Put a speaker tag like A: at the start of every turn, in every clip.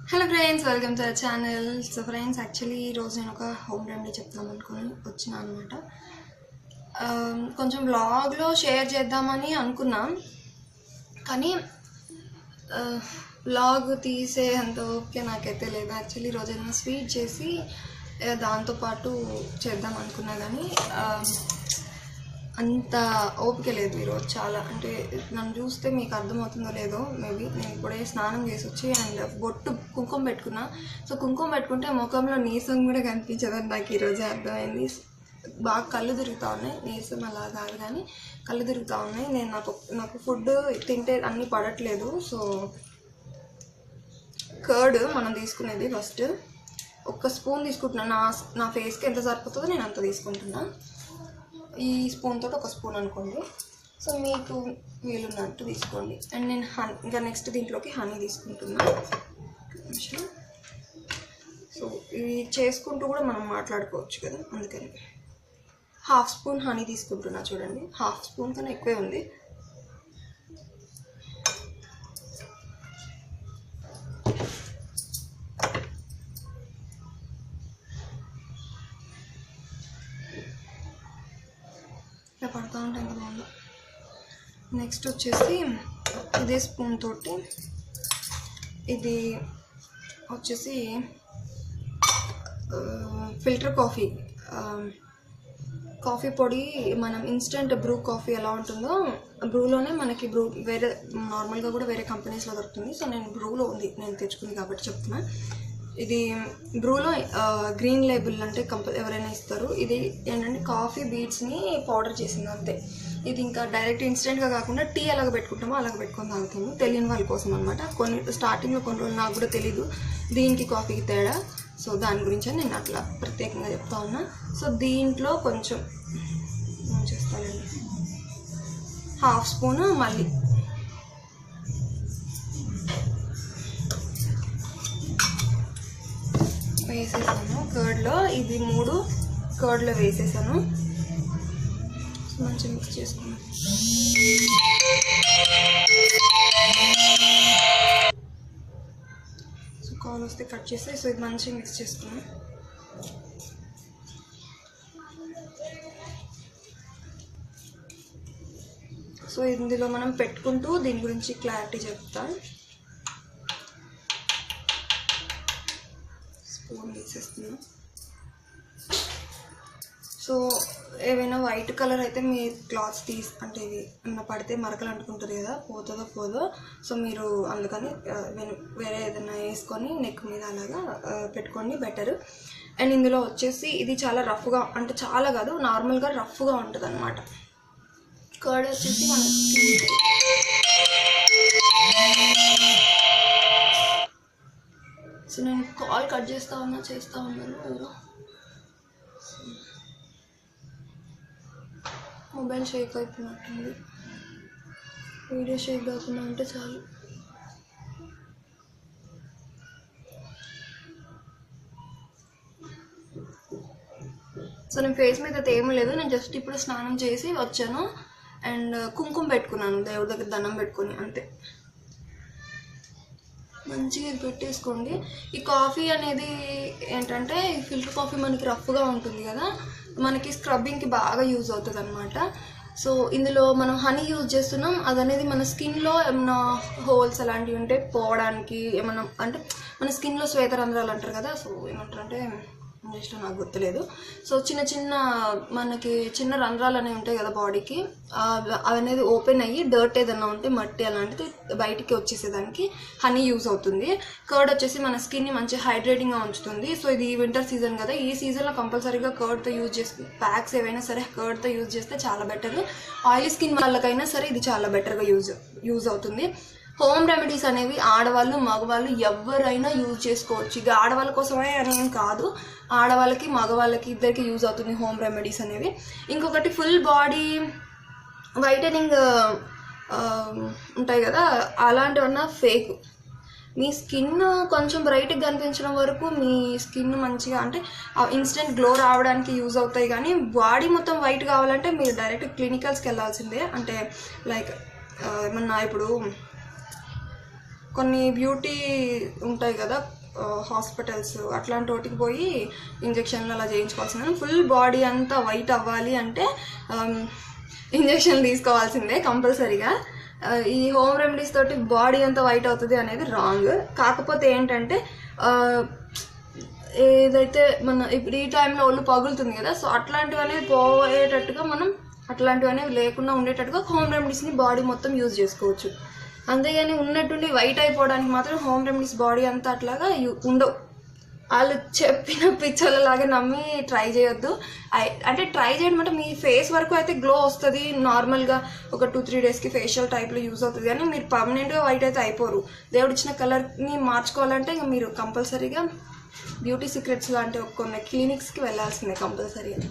A: Hello friends, welcome to our channel. So friends, actually ఈరోజు నేను ఒక హోమ్ రెమెడీ చెప్తాం అనుకుని వచ్చిన అనమాట. కొంచెం బ్లాగ్లో షేర్ చేద్దామని అనుకున్నాం, కానీ బ్లాగ్ తీసే అంత ఓకే నాకైతే లేదు. యాక్చువల్లీ ఈరోజు ఏదైనా స్వీట్ చేసి దాంతోపాటు చేద్దాం అనుకున్నా, కానీ అంత ఓపిక లేదు ఈరోజు. చాలా అంటే నన్ను చూస్తే మీకు అర్థమవుతుందో లేదో, మేబీ నేను ఇప్పుడే స్నానం చేసి వచ్చి అండ్ బొట్టు కుంకుమ పెట్టుకున్నా. సో కుంకుమ పెట్టుకుంటే ముఖంలో నీసం కూడా కనిపించదని నాకు ఈరోజు అర్థమైంది. బాగా కళ్ళు తిరుగుతూ ఉన్నాయి, నీసం అలా కాదు కానీ కళ్ళు తిరుగుతూ ఉన్నాయి. నేను నాకు ఫుడ్ తింటే అన్నీ పడట్లేదు. సో కర్డ్ మనం తీసుకునేది ఫస్ట్ ఒక స్పూన్ తీసుకుంటున్నాను. నా ఫేస్కి ఎంత సరిపోతుందో నేను అంత తీసుకుంటున్నా. ఈ స్పూన్ తోటి ఒక స్పూన్ అనుకోండి. సో మీకు వీలున్నట్టు తీసుకోండి. అండ్ నేను ఇంకా నెక్స్ట్ దీంట్లోకి హనీ తీసుకుంటున్నా. సో ఇవి చేసుకుంటూ కూడా మనం మాట్లాడుకోవచ్చు కదా, అందుకని హాఫ్ స్పూన్ హనీ తీసుకుంటున్నా. చూడండి, హాఫ్ స్పూన్ కన్నా ఎక్కువే ఉంది. పడుతూ ఉంటే ఎంత బాగుందో. నెక్స్ట్ వచ్చేసి ఇదే స్పూన్ తోటి ఇది వచ్చేసి ఫిల్టర్ కాఫీ పొడి. మనం ఇన్స్టెంట్ బ్రూ కాఫీ ఎలా ఉంటుందో బ్రూలోనే మనకి వేరే నార్మల్గా కూడా వేరే కంపెనీస్లో దొరుకుతుంది. సో నేను బ్రూలో ఉంది, నేను తెచ్చుకుంది కాబట్టి చెప్తున్నా. ఇది బ్రూలో గ్రీన్ లేబుల్ అంటే ఎవరైనా ఇస్తారు. ఇది ఏంటంటే కాఫీ బీట్స్ని పౌడర్ చేసింది అంతే. ఇది ఇంకా డైరెక్ట్ ఇన్స్టెంట్గా కాకుండా టీ ఎలాగ పెట్టుకుంటామో అలాగ పెట్టుకొని తాగుతాము, తెలియని వాళ్ళ కోసం అనమాట. స్టార్టింగ్లో కొన్ని రోజులు నాకు కూడా తెలీదు దీనికి కాఫీకి తేడా. సో దాని గురించి నేను అట్లా ప్రత్యేకంగా చెప్తా ఉన్నా. సో దీంట్లో కొంచెం చేస్తానండి, హాఫ్ స్పూన్ మళ్ళీ వేసేసాను కర్డ్లో. ఇది 3 కర్డ్లో వేసేసాను. మంచిగా మిక్స్ చేసుకున్నాను. సో కాల్ వస్తే కట్ చేస్తే, సో ఇది మంచిగా మిక్స్ చేసుకున్నాను. సో ఇందులో మనం పెట్టుకుంటూ దీని గురించి క్లారిటీ చెప్తాను. స్పూన్ వేసేస్తున్నాం. సో ఏవైనా వైట్ కలర్ అయితే మీ క్లాత్స్ అంటే ఇవి ఏమైనా పడితే మరకలు అంటుకుంటుంది కదా, పోదో. సో మీరు అందుకని వేరే ఏదైనా వేసుకొని నెక్ మీద అలాగా పెట్టుకోండి, బెటర్. అండ్ ఇందులో వచ్చేసి ఇది చాలా రఫ్గా, అంటే చాలా కాదు, నార్మల్గా రఫ్గా ఉంటుంది అనమాట. కర్డ్ వచ్చేసి మనం సో నేను కాల్ కట్ చేస్తూ ఉన్నాను ఎవరో. మొబైల్ షేక్ అయిపోయినట్టుంది, వీడియో షేక్ కాకుండా ఉంటే చాలు. సో నేను ఫేస్ మీద అయితే ఏమీ లేదు, నేను జస్ట్ ఇప్పుడు స్నానం చేసి వచ్చాను అండ్ కుంకుమ పెట్టుకున్నాను, దేవుడి దగ్గర దండం పెట్టుకుని, అంతే. మంచిగా ఇది పెట్టేసుకోండి. ఈ కాఫీ అనేది ఏంటంటే ఫిల్టర్ కాఫీ మనకి రఫ్గా ఉంటుంది కదా, మనకి స్క్రబ్బింగ్కి బాగా యూజ్ అవుతుంది అనమాట. సో ఇందులో మనం హనీ యూజ్ చేస్తున్నాం, అదనేది మన స్కిన్లో ఏమైనా హోల్స్ అలాంటివి ఉంటే పోవడానికి, ఏమన్నా అంటే మన స్కిన్లో శ్వేతరంధ్రాలు అంటారు కదా, సో ఏమంటారు అంటే ఇంగ్లీష్లో నాకు గుర్తులేదు. సో మనకి చిన్న రంధ్రాలు అనేవి ఉంటాయి కదా బాడీకి, అవి అనేది ఓపెన్ అయ్యి డర్ట్ ఏదన్నా ఉంటే మట్టి అలాంటిది బయటికి వచ్చేసేదానికి హనీ యూజ్ అవుతుంది. కర్డ్ వచ్చేసి మన స్కిన్ని మంచి హైడ్రేటింగ్గా ఉంచుతుంది. సో ఇది వింటర్ సీజన్ కదా, ఈ సీజన్లో కంపల్సరీగా కర్డ్తో యూజ్ చేస్తే, ప్యాక్స్ ఏవైనా సరే కర్డ్తో యూజ్ చేస్తే చాలా బెటర్. ఆయిలీ స్కిన్ వాళ్ళకైనా సరే ఇది చాలా బెటర్గా యూజ్ అవుతుంది. హోమ్ రెమెడీస్ అనేవి ఆడవాళ్ళు మగవాళ్ళు ఎవరైనా యూజ్ చేసుకోవచ్చు. ఇక ఆడవాళ్ళ కోసమే అనేం కాదు, ఆడవాళ్ళకి మగవాళ్ళకి ఇద్దరికి యూజ్ అవుతుంది హోమ్ రెమెడీస్ అనేవి. ఇంకొకటి ఫుల్ బాడీ వైటనింగ్ ఉంటాయి కదా, అలాంటివన్నా ఫేక్. మీ స్కిన్ కొంచెం బ్రైట్గా కనిపించడం వరకు మీ స్కిన్ మంచిగా అంటే ఇన్స్టెంట్ గ్లో రావడానికి యూజ్ అవుతాయి, కానీ బాడీ మొత్తం వైట్ కావాలంటే మీరు డైరెక్ట్ క్లినికల్స్కి వెళ్ళాల్సిందే. అంటే లైక్ ఏమన్నా ఇప్పుడు కొన్ని బ్యూటీ ఉంటాయి కదా హాస్పిటల్స్, అట్లాంటి వాటికి పోయి ఇంజెక్షన్లు అలా చేయించుకోవాల్సిందే. ఫుల్ బాడీ అంతా వైట్ అవ్వాలి అంటే ఇంజెక్షన్ తీసుకోవాల్సిందే కంపల్సరీగా. ఈ హోమ్ రెమెడీస్ తోటి బాడీ అంతా వైట్ అవుతుంది అనేది రాంగ్. కాకపోతే ఏంటంటే ఏదైతే మన ఇప్పుడు ఈ టైంలో ఒళ్ళు పగులుతుంది కదా, సో అట్లాంటివన్నీ పోయేటట్టుగా మనం అట్లాంటివన్నీ లేకుండా ఉండేటట్టుగా హోమ్ రెమెడీస్ని బాడీ మొత్తం యూజ్ చేసుకోవచ్చు. అంతేగాని ఉన్నట్టుండి వైట్ అయిపోవడానికి మాత్రం హోమ్ రెమెడీస్ బాడీ అంతా అట్లాగా ఉండవు. వాళ్ళు చెప్పిన పిచ్చోళ్ళలాగా నమ్మి ట్రై చేయొద్దు. అంటే ట్రై చేయడం అంటే మీ ఫేస్ వరకు అయితే గ్లో వస్తుంది, నార్మల్గా ఒక 2-3 డేస్కి ఫేషియల్ టైప్లో యూజ్ అవుతుంది. కానీ మీరు పర్మనెంట్గా వైట్ అయితే అయిపోరు. దేవుడు ఇచ్చిన కలర్ని మార్చుకోవాలంటే ఇంకా మీరు కంపల్సరీగా బ్యూటీ సీక్రెట్స్ లాంటి కొన్ని క్లినిక్స్కి వెళ్ళాల్సిందే కంపల్సరీగా.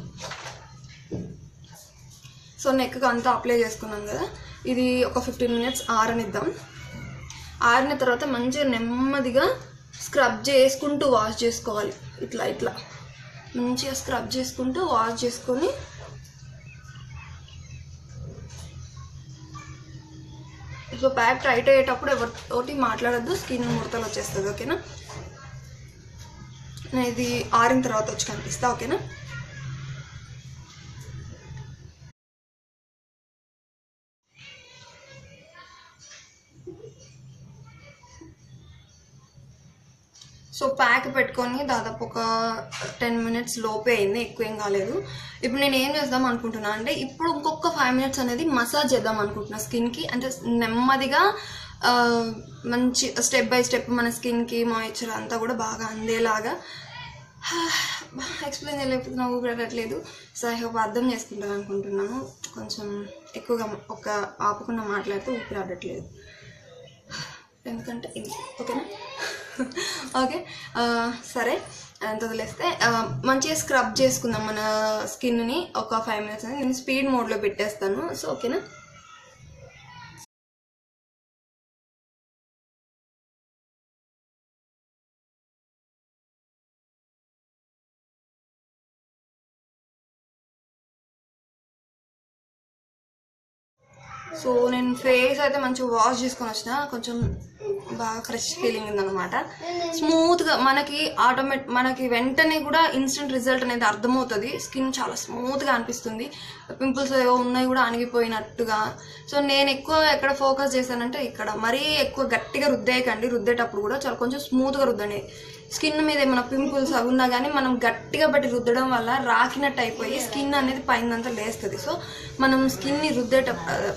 A: సో నెక్కి అంతా అప్లై చేసుకున్నాం కదా, ఇది ఒక 15 minutes ఆరనిద్దాం. ఆరిన తర్వాత మంచిగా నెమ్మదిగా స్క్రబ్ చేసుకుంటూ వాష్ చేసుకోవాలి. ఇట్లా ఇట్లా మంచిగా స్క్రబ్ చేసుకుంటూ వాష్ చేసుకొని సో ప్యాక్ టైట్ అయ్యేటప్పుడు ఎవరితోటి మాట్లాడద్దు, స్కిన్ ముడతలు వచ్చేస్తుంది. ఓకేనా? నేను ఇది ఆరిన తర్వాత వచ్చి కనిపిస్తా. ఓకేనా? సో ప్యాక్ పెట్టుకొని దాదాపు ఒక 10 minutes లోపే అయింది, ఎక్కువ ఏం కాలేదు. ఇప్పుడు నేను ఏం చేద్దాం అనుకుంటున్నా అంటే ఇప్పుడు ఇంకొక 5 minutes అనేది మసాజ్ చేద్దాం అనుకుంటున్నా స్కిన్కి. అంటే నెమ్మదిగా మంచి స్టెప్ బై స్టెప్ మన స్కిన్కి మాయిశ్చర్ అంతా కూడా బాగా అందేలాగా. ఎక్స్ప్లెయిన్ చేయలేకపోతే నాకు ఊపిరాడట్లేదు. సో ఐ హోప్ అర్థం చేసుకుంటాను అనుకుంటున్నాను. కొంచెం ఎక్కువగా ఆపకుండా మాట్లాడితే ఊపిరాడట్లేదు ఎందుకంటే ఇది. ఓకేనా? ఓకే సరే, అంత వదిలేస్తే మంచిగా స్క్రబ్ చేసుకుందాం మన స్కిన్ని ఒక 5 minutes అని. నేను స్పీడ్ మోడ్లో పెట్టేస్తాను. సో ఓకేనా? సో నేను ఫేస్ అయితే మంచిగా వాష్ చేసుకొని వచ్చిన, కొంచెం బాగా ఫ్రెష్ ఫీలింగ్ ఉందన్నమాట. స్మూత్గా మనకి వెంటనే కూడా ఇన్స్టెంట్ రిజల్ట్ అనేది అర్థమవుతుంది. స్కిన్ చాలా స్మూత్గా అనిపిస్తుంది, పింపుల్స్ ఏవో ఉన్నాయి కూడా అణిగిపోయినట్టుగా. సో నేను ఎక్కువ ఎక్కడ ఫోకస్ చేశానంటే ఇక్కడ మరీ ఎక్కువ గట్టిగా రుద్దేయకండి. రుద్దేటప్పుడు కూడా చాలా కొంచెం స్మూత్గా రుద్దండి. స్కిన్ మీద ఏమైనా పింపుల్స్ అవి ఉన్నా కానీ మనం గట్టిగా బట్టి రుద్దడం వల్ల రాకినట్టు అయిపోయి స్కిన్ అనేది పైనంతా లేస్తుంది. సో మనం స్కిన్ని రుద్దేటప్పుడు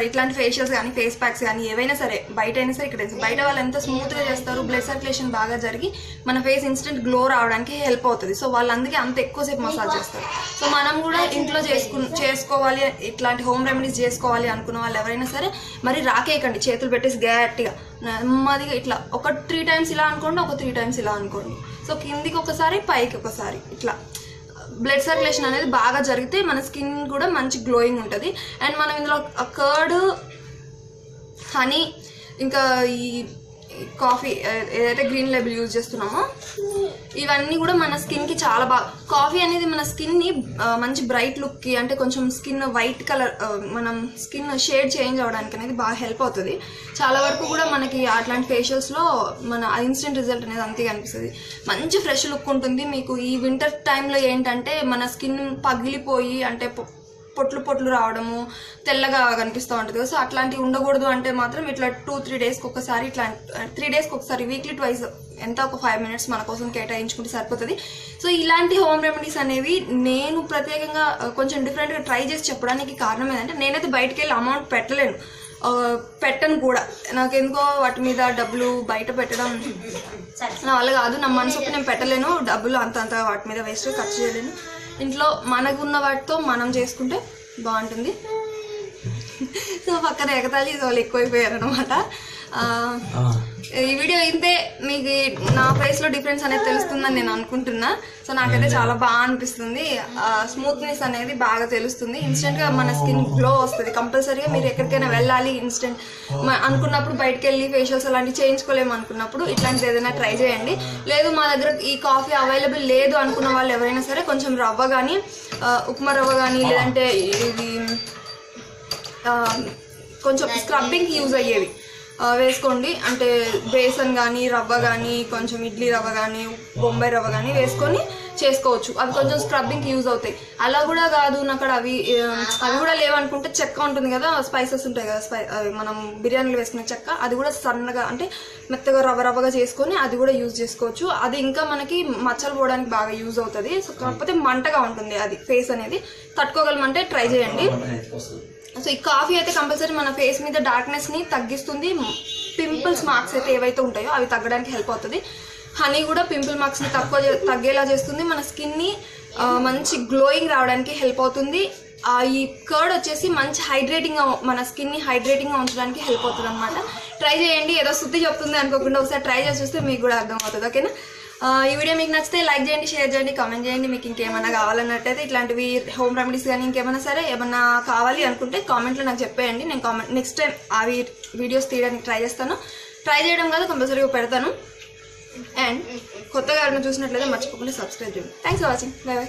A: ఇట్లాంటి ఫేషియల్స్ కానీ ఫేస్ ప్యాక్స్ కానీ ఏవైనా సరే బయట అయినా సరే ఇక్కడ బయట వాళ్ళు ఎంత స్మూత్గా చేస్తారు, బ్లడ్ సర్క్యులేషన్ బాగా జరిగి మన ఫేస్ ఇన్స్టెంట్ గ్లో రావడానికి హెల్ప్ అవుతుంది. సో వాళ్ళు అందుకే అంత ఎక్కువసేపు మసాజ్ చేస్తారు. సో మనం కూడా ఇంట్లో చేసుకోవాలి, ఇట్లాంటి హోమ్ రెమెడీస్ చేసుకోవాలి అనుకున్న వాళ్ళు ఎవరైనా సరే మరి రాకేయకండి, చేతులు పెట్టేసి గట్టిగా నెమ్మదిగా ఇట్లా ఒక 3 times ఇలా అనుకోండి, ఒక 3 times ఇలా అనుకోండి. సో కిందికి ఒకసారి పైకి ఒకసారి ఇట్లా బ్లడ్ సర్క్యులేషన్ అనేది బాగా జరిగితే మన స్కిన్ కూడా మంచి గ్లోయింగ్ ఉంటుంది. అండ్ మనం ఇందులో కర్డ్, హనీ, ఇంకా ఈ కాఫీ ఏదైతే గ్రీన్ లేబుల్ యూజ్ చేస్తున్నామో ఇవన్నీ కూడా మన స్కిన్కి చాలా బాగా. కాఫీ అనేది మన స్కిన్ని మంచి బ్రైట్ లుక్కి, అంటే కొంచెం స్కిన్ వైట్ కలర్, మనం స్కిన్ షేడ్ చేంజ్ అవ్వడానికి అనేది బాగా హెల్ప్ అవుతుంది. చాలా వరకు కూడా మనకి అట్లాంటి ఫేషియల్స్లో మన ఇన్స్టెంట్ రిజల్ట్ అనేది అంతే అనిపిస్తుంది. మంచి ఫ్రెష్ లుక్ ఉంటుంది. మీకు ఈ వింటర్ టైంలో ఏంటంటే మన స్కిన్ పగిలిపోయి అంటే పొట్లు రావడము, తెల్లగా కనిపిస్తూ ఉంటుంది. సో అట్లాంటివి ఉండకూడదు అంటే మాత్రం ఇట్లా 2-3 daysకి ఒకసారి, ఇట్లా 3 daysకి ఒకసారి, వీక్లీ ట్వైస్ ఎంత ఒక 5 minutes మన కోసం కేటాయించుకుంటే సరిపోతుంది. సో ఇలాంటి హోమ్ రెమెడీస్ అనేవి నేను ప్రత్యేకంగా కొంచెం డిఫరెంట్గా ట్రై చేసి చెప్పడానికి కారణం ఏంటంటే నేనైతే బయటకు వెళ్ళి అమౌంట్ పెట్టను కూడా. నాకెందుకో వాటి మీద డబ్బులు బయట పెట్టడం నా వల్ల కాదు. నా మనసుకి నేను పెట్టలేను, డబ్బులు అంత వాటి మీద వేస్ట్ ఖర్చు చేయలేను. ఇంట్లో మనకున్న వాటితో మనం చేసుకుంటే బాగుంటుంది. సో పక్కన ఎగతాళి వాళ్ళు ఎక్కువైపోయారు అనమాట. ఈ వీడియో ఇంతే, మీకు నా ఫేస్లో డిఫరెన్స్ అనేది తెలుస్తుందని నేను అనుకుంటున్నా. సో నాకైతే చాలా బాగా అనిపిస్తుంది. స్మూత్నెస్ అనేది బాగా తెలుస్తుంది. ఇన్స్టెంట్గా మన స్కిన్ గ్లో వస్తుంది. కంపల్సరీగా మీరు ఎక్కడికైనా వెళ్ళాలి ఇన్స్టెంట్ అనుకున్నప్పుడు, బయటకు వెళ్ళి ఫేషియల్స్ అలాంటివి చేయించుకోలేము అనుకున్నప్పుడు ఇట్లాంటిది ఏదైనా ట్రై చేయండి. లేదు మా దగ్గర ఈ కాఫీ అవైలబుల్ లేదు అనుకున్న వాళ్ళు ఎవరైనా సరే కొంచెం రవ్వ కానీ, ఉప్మా రవ్వ కానీ, లేదంటే ఇది కొంచెం స్క్రబ్బింగ్కి యూజ్ అయ్యేవి వేసుకోండి. అంటే బేసన్ కానీ రవ్వ కానీ కొంచెం ఇడ్లీ రవ్వ కానీ బొంబాయి రవ్వ కానీ వేసుకొని చేసుకోవచ్చు. అవి కొంచెం స్క్రబ్బింగ్కి యూజ్ అవుతాయి. అలా కూడా కాదు నాకు అవి కూడా లేవనుకుంటే చెక్క ఉంటుంది కదా, స్పైసెస్ ఉంటాయి కదా, అవి మనం బిర్యానీలో వేసుకునే చెక్క, అది కూడా సన్నగా అంటే మెత్తగా రవ్వగా చేసుకొని అది కూడా యూజ్ చేసుకోవచ్చు. అది ఇంకా మనకి మచ్చలు పోవడానికి బాగా యూజ్ అవుతుంది. సో కాకపోతే మంటగా ఉంటుంది, అది ఫేస్ అనేది తట్టుకోగలమంటే ట్రై చేయండి. సో ఈ కాఫీ అయితే కంపల్సరీ మన ఫేస్ మీద డార్క్నెస్ని తగ్గిస్తుంది. పింపుల్స్ మార్క్స్ అయితే ఏవైతే ఉంటాయో అవి తగ్గడానికి హెల్ప్ అవుతుంది. హనీ కూడా పింపుల్ మార్క్స్ని తగ్గేలా చేస్తుంది. మన స్కిన్ని మంచి గ్లోయింగ్ రావడానికి హెల్ప్ అవుతుంది. ఈ కర్డ్ వచ్చేసి మంచి హైడ్రేటింగ్గా మన స్కిన్ని హైడ్రేటింగ్గా ఉంచడానికి హెల్ప్ అవుతుంది అనమాట. ట్రై చేయండి. ఏదో శుద్ధి చెప్తుంది అనుకోకుండా ఒకసారి ట్రై చేసి చూస్తే మీకు కూడా అర్థమవుతుంది. ఓకేనా? ఈ వీడియో మీకు నచ్చితే లైక్ చేయండి, షేర్ చేయండి, కామెంట్ చేయండి. మీకు ఇంకేమైనా కావాలన్నట్టయితే ఇట్లాంటివి హోమ్ రెమెడీస్ కానీ ఇంకేమైనా సరే ఏమన్నా కావాలి అనుకుంటే కామెంట్లో నాకు చెప్పేయండి. నేను నెక్స్ట్ టైం అవి వీడియోస్ తీయడానికి ట్రై చేస్తాను. ట్రై చేయడం కాదు, కంపల్సరీగా పెడతాను. అండ్ కొత్తగా ఎవరైనా చూసినట్లయితే మర్చిపోకుండా సబ్స్క్రైబ్ చేయండి. Thanks for watching. By by.